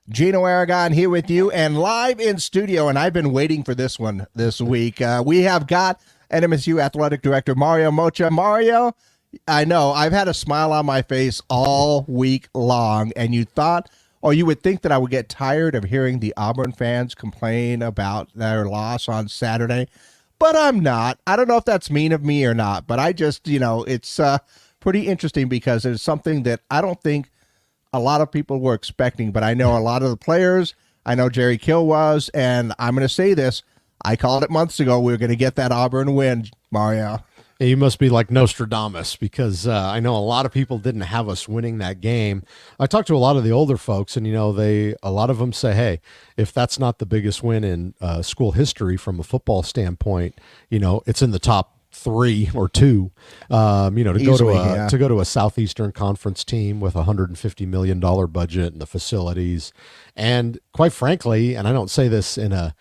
Gino Aragon here with you and live in studio, and I've been waiting for this one this week. We have got NMSU Athletic Director Mario Moccia. Mario, I know I've had a smile on my face all week long, and you thought, or you would think that I would get tired of hearing the Auburn fans complain about their loss on Saturday, but I'm not. I don't know if that's mean of me or not, but I just, it's pretty interesting because it's something that I don't think a lot of people were expecting, but I know a lot of the players, I know Jerry Kill was, and I'm going to say this, I called it months ago, we were going to get that Auburn win, Mario. You must be like Nostradamus because I know a lot of people didn't have us winning that game. I talked to a lot of the older folks, and a lot of them say, "Hey, if that's not the biggest win in school history from a football standpoint, it's in the top 3 or 2. Easily, to go to a Southeastern Conference team with $150 million budget and the facilities, and quite frankly, and I don't say this in a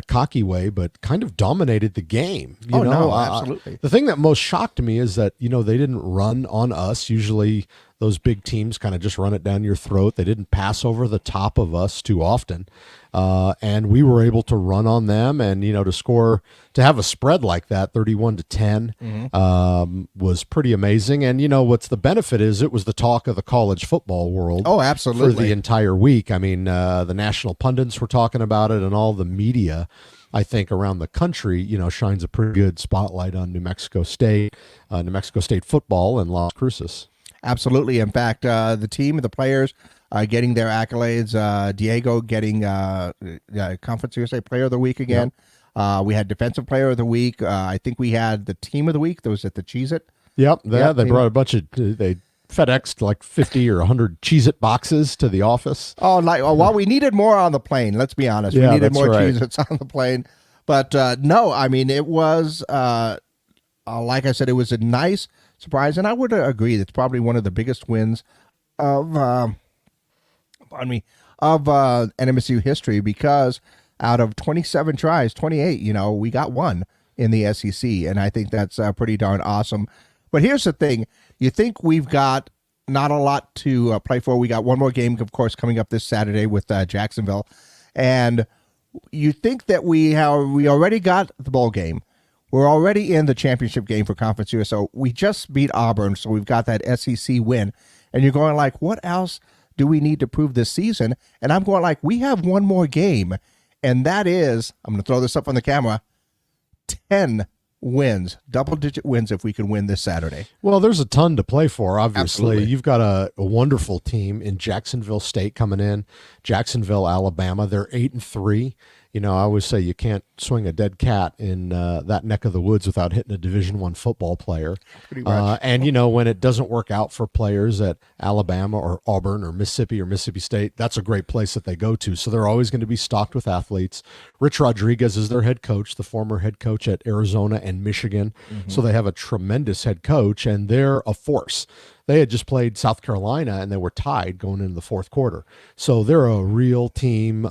cocky way, but kind of dominated the game. No, absolutely. The thing that most shocked me is that, they didn't run on us. Usually those big teams kind of just run it down your throat. They didn't pass over the top of us too often. And we were able to run on them and, to have a spread like that, 31-10, was pretty amazing. And, what's the benefit is it was the talk of the college football world. Oh, absolutely. For the entire week. I mean, the national pundits were talking about it, and all the media, I think, around the country, shines a pretty good spotlight on New Mexico State football and Las Cruces. Absolutely. In fact, the team, the players, getting their accolades. Diego getting Conference USA Player of the Week again. Yep. We had Defensive Player of the Week. I think we had the Team of the Week that was at the Cheez-It. Yep. They brought a bunch of they FedExed like 50 or 100 Cheez-It boxes to the office. Well, we needed more on the plane. Let's be honest. Yeah, we needed more right. Cheez-Its on the plane. But no, I mean, it was, like I said, it was a nice surprise. And I would agree that's probably one of the biggest wins of NMSU history, because out of 27 tries, 28, we got one in the SEC. And I think that's pretty darn awesome. But here's the thing. You think we've got not a lot to play for. We got one more game, of course, coming up this Saturday with Jacksonville. And you think that we already got the bowl game. We're already in the championship game for Conference USA. So we just beat Auburn, so we've got that SEC win. And you're going like, what else do we need to prove this season? And I'm going like, we have one more game, and that is, I'm going to throw this up on the camera, 10 wins, double-digit wins if we can win this Saturday. Well, there's a ton to play for, obviously. Absolutely. You've got a wonderful team in Jacksonville State coming in, Jacksonville, Alabama. They're 8-3. I always say you can't swing a dead cat in that neck of the woods without hitting a Division I football player. Pretty much. And, when it doesn't work out for players at Alabama or Auburn or Mississippi State, that's a great place that they go to. So they're always going to be stocked with athletes. Rich Rodriguez is their head coach, the former head coach at Arizona and Michigan. Mm-hmm. So they have a tremendous head coach, and they're a force. They had just played South Carolina, and they were tied going into the fourth quarter. So they're a real team.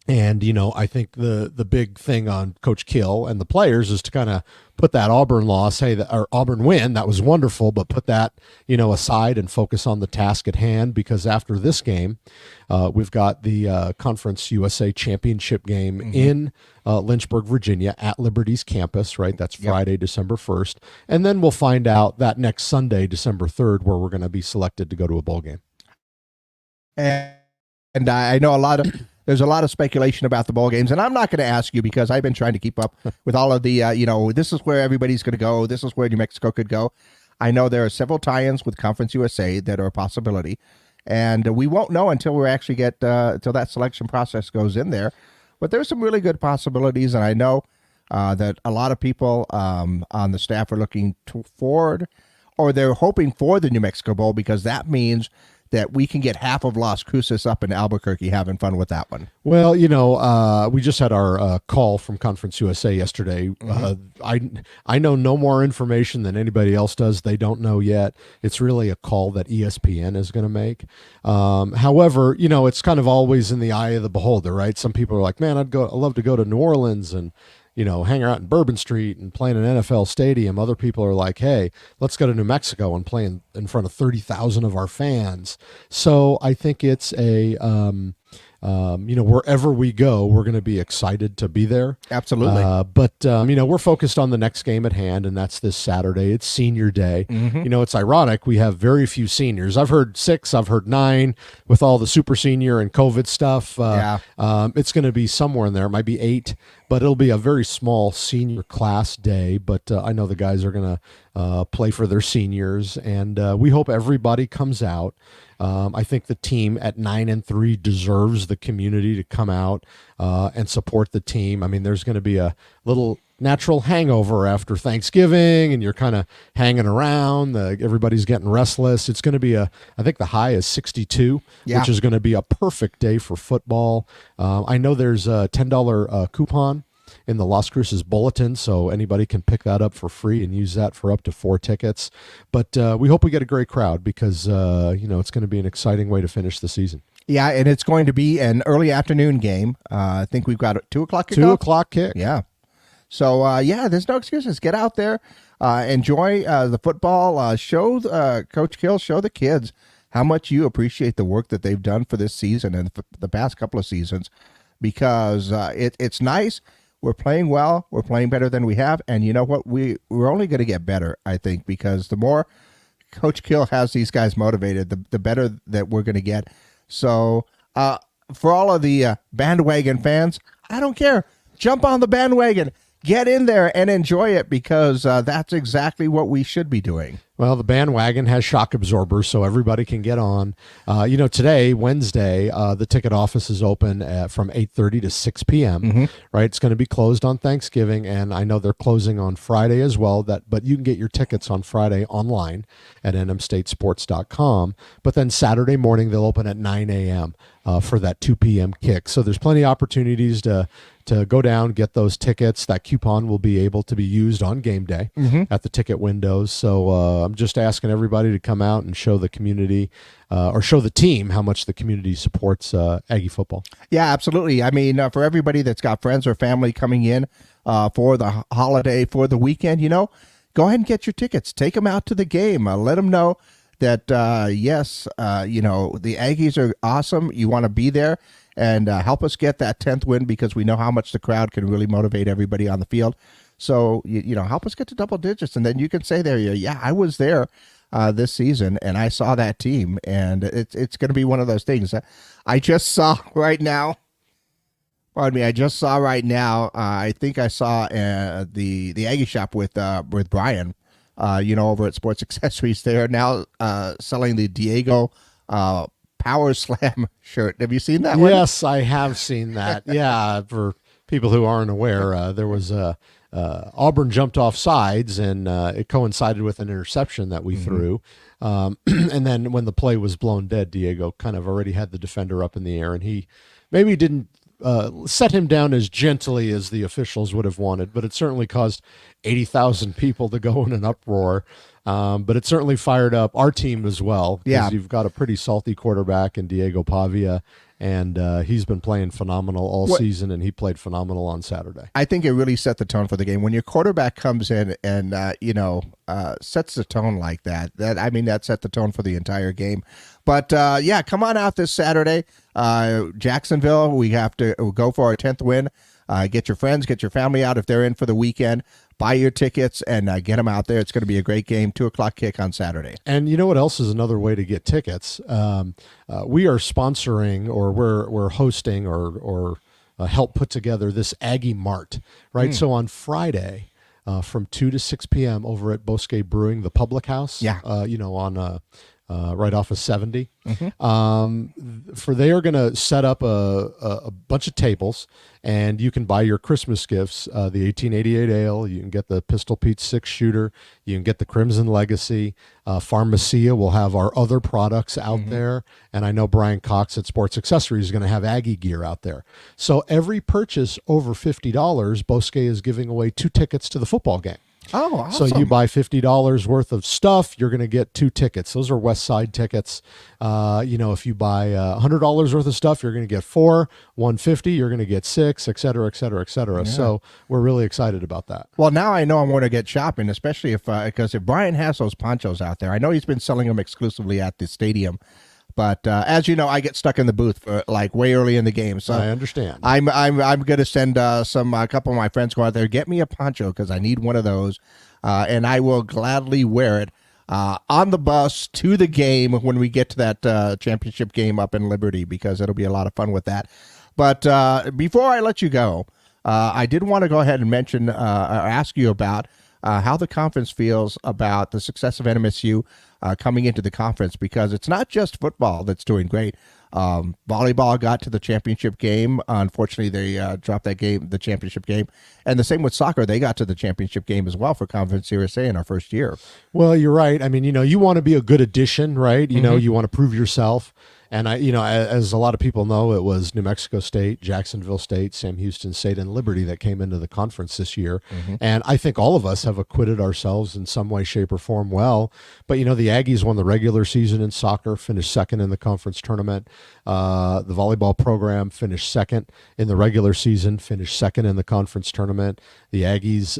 And, I think the big thing on Coach Kill and the players is to kind of put that Auburn loss, or Auburn win, that was wonderful, but put that, aside and focus on the task at hand, because after this game, we've got the Conference USA Championship game in Lynchburg, Virginia at Liberty's campus, right? That's Friday, December 1st. And then we'll find out that next Sunday, December 3rd, where we're going to be selected to go to a bowl game. And I know there's a lot of speculation about the bowl games, and I'm not going to ask you because I've been trying to keep up with all of the, this is where everybody's going to go. This is where New Mexico could go. I know there are several tie-ins with Conference USA that are a possibility, and we won't know until we actually get, until that selection process goes in there. But there's some really good possibilities, and I know that a lot of people on the staff are looking forward, or they're hoping for the New Mexico Bowl, because that means that we can get half of Las Cruces up in Albuquerque having fun with that one. Well, we just had our call from Conference USA yesterday. Mm-hmm. I know no more information than anybody else does. They don't know yet. It's really a call that ESPN is going to make. However, it's kind of always in the eye of the beholder, right? Some people are like, man, I'd love to go to New Orleans and hanging out in Bourbon Street and playing in an NFL stadium. Other people are like, hey, let's go to New Mexico and play in front of 30,000 of our fans. So I think it's wherever we go, we're going to be excited to be there. Absolutely. But we're focused on the next game at hand, and that's this Saturday. It's senior day. It's ironic. We have very few seniors. I've heard 6, I've heard 9 with all the super senior and COVID stuff. It's going to be somewhere in there. It might be 8, but it'll be a very small senior class day. But I know the guys are going to play for their seniors, and we hope everybody comes out. I think the team at 9-3 deserves the community to come out and support the team. I mean, there's going to be a little natural hangover after Thanksgiving, and you're kind of hanging around. Everybody's getting restless. It's going to be I think the high is 62, which is going to be a perfect day for football. I know there's a $10 coupon in the Las Cruces bulletin, so anybody can pick that up for free and use that for up to 4 tickets. But we hope we get a great crowd because it's going to be an exciting way to finish the season. Yeah, and it's going to be an early afternoon game. I think we've got a 2 o'clock kickoff. 2 o'clock kick. Yeah. So, there's no excuses. Get out there, enjoy the football, show Coach Kill, show the kids how much you appreciate the work that they've done for this season and the past couple of seasons, because it's nice. We're playing well. We're playing better than we have. And you know what? We're only going to get better, I think, because the more Coach Kill has these guys motivated, the better that we're going to get. So for all of the bandwagon fans, I don't care. Jump on the bandwagon. Get in there and enjoy it, because that's exactly what we should be doing. Well, the bandwagon has shock absorbers, so everybody can get on. Today, Wednesday, the ticket office is open from 8:30 to 6 p.m., right? It's going to be closed on Thanksgiving, and I know they're closing on Friday as well, but you can get your tickets on Friday online at nmstatesports.com. But then Saturday morning, they'll open at 9 a.m. For that 2 p.m. kick. So there's plenty of opportunities to go down, get those tickets. That coupon will be able to be used on game day at the ticket windows. So I'm just asking everybody to come out and show the community or show the team how much the community supports Aggie football. Yeah, absolutely. I mean, for everybody that's got friends or family coming in for the holiday, for the weekend, go ahead and get your tickets. Take them out to the game. Let them know that, yes, the Aggies are awesome. You want to be there and help us get that 10th win, because we know how much the crowd can really motivate everybody on the field. So, help us get to double digits. And then you can say there, yeah, I was there this season and I saw that team. And it's going to be one of those things. I just saw right now, I think I saw the Aggie shop with Brian. Over at Sports Accessories, they're now selling the Diego Power Slam shirt. Have you seen that one? Yes, I have seen that. Yeah, for people who aren't aware, there was Auburn jumped off sides, and it coincided with an interception that we threw. And then when the play was blown dead, Diego kind of already had the defender up in the air, and he maybe didn't set him down as gently as the officials would have wanted, but it certainly caused 80,000 people to go in an uproar. But it certainly fired up our team as well, because you've got a pretty salty quarterback in Diego Pavia, and he's been playing phenomenal all season, and he played phenomenal on Saturday. I think it really set the tone for the game. When your quarterback comes in and, sets the tone like that, that set the tone for the entire game. But, come on out this Saturday. Jacksonville, we have to go for our 10th win. Get your friends, get your family out if they're in for the weekend. Buy your tickets and get them out there. It's going to be a great game. 2 o'clock kick on Saturday. And you know what else is another way to get tickets? We are sponsoring, or we're hosting, or help put together this Aggie Mart, right? So on Friday, from 2 to 6 p.m. over at Bosque Brewing, the public house. On right off of 70. They are going to set up a bunch of tables, and you can buy your Christmas gifts, the 1888 ale. You can get the Pistol Pete 6-shooter. You can get the Crimson Legacy. Pharmacia will have our other products out there. And I know Brian Cox at Sports Accessories is going to have Aggie gear out there. So every purchase over $50, Bosque is giving away 2 tickets to the football game. Oh, So awesome. you buy $50 worth of stuff, you're going to get 2 tickets. Those are West Side tickets. If you buy $100 worth of stuff, you're going to get 4. 150, you're going to get 6, et cetera, et cetera, et cetera. Yeah. So we're really excited about that. Well, now I know I'm going to get shopping, especially because if Brian has those ponchos out there, I know he's been selling them exclusively at the stadium. But as you know, I get stuck in the booth for like way early in the game, so I understand. I'm going to send a couple of my friends go out there, get me a poncho because I need one of those, and I will gladly wear it on the bus to the game when we get to that championship game up in Liberty, because it'll be a lot of fun with that. But before I let you go, I did want to go ahead and mention or ask you about how the conference feels about the success of NMSU coming into the conference, because it's not just football that's doing great. Volleyball got to the championship game. Unfortunately, they dropped that game, the championship game. And the same with soccer. They got to the championship game as well for Conference USA in our first year. Well, you're right. I mean, you want to be a good addition, right? You want to prove yourself. And as a lot of people know, it was New Mexico State, Jacksonville State, Sam Houston State, and Liberty that came into the conference this year. And I think all of us have acquitted ourselves in some way, shape, or form well. But the Aggies won the regular season in soccer, finished second in the conference tournament. The volleyball program finished second in the regular season, finished second in the conference tournament. The Aggies,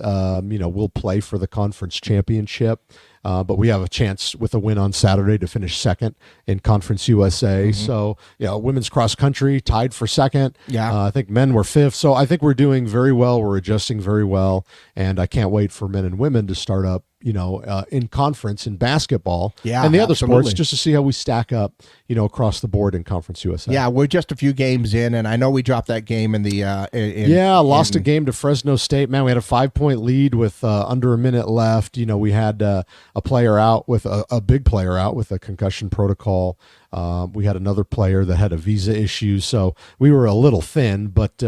will play for the conference championship. But we have a chance with a win on Saturday to finish second in Conference USA. So, women's cross country tied for second. Yeah. I think men were fifth. So I think we're doing very well. We're adjusting very well. And I can't wait for men and women to start up, in conference in basketball and the other sports, just to see how we stack up, across the board in Conference USA. Yeah, we're just a few games in, and I know we dropped that game in the lost a game to Fresno State. Man, we had a 5-point lead with under a minute left. We had a player out with a big player out with a concussion protocol. We had another player that had a visa issue, so we were a little thin, but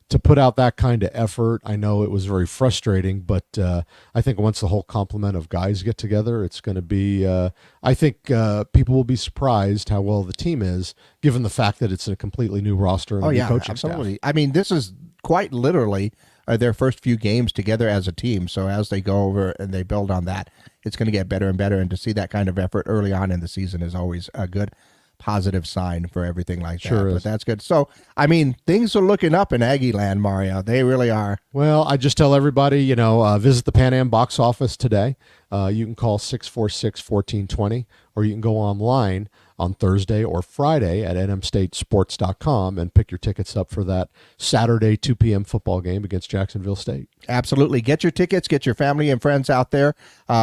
to put out that kind of effort, I know it was very frustrating, but I think once the whole complement of guys get together, it's going to be, I think people will be surprised how well the team is, given the fact that it's a completely new roster and a new coaching absolutely. staff. I mean, this is quite literally their first few games together as a team. So as they go over and they build on that, it's going to get better and better. And to see that kind of effort early on in the season is always a good positive sign for everything like that. Sure is. But that's good. So, I mean, things are looking up in Aggie land, Mario. They really are. Well, I just tell everybody, visit the Pan Am box office today. You can call 646-1420, or you can go online on Thursday or Friday at nmstatesports.com and pick your tickets up for that Saturday 2 p.m. football game against Jacksonville State. Absolutely. Get your tickets, get your family and friends out there.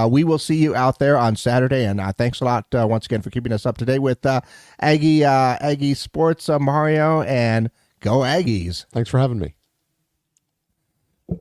We will see you out there on Saturday. And thanks a lot once again for keeping us up to date with Aggie Sports, Mario, and go Aggies. Thanks for having me.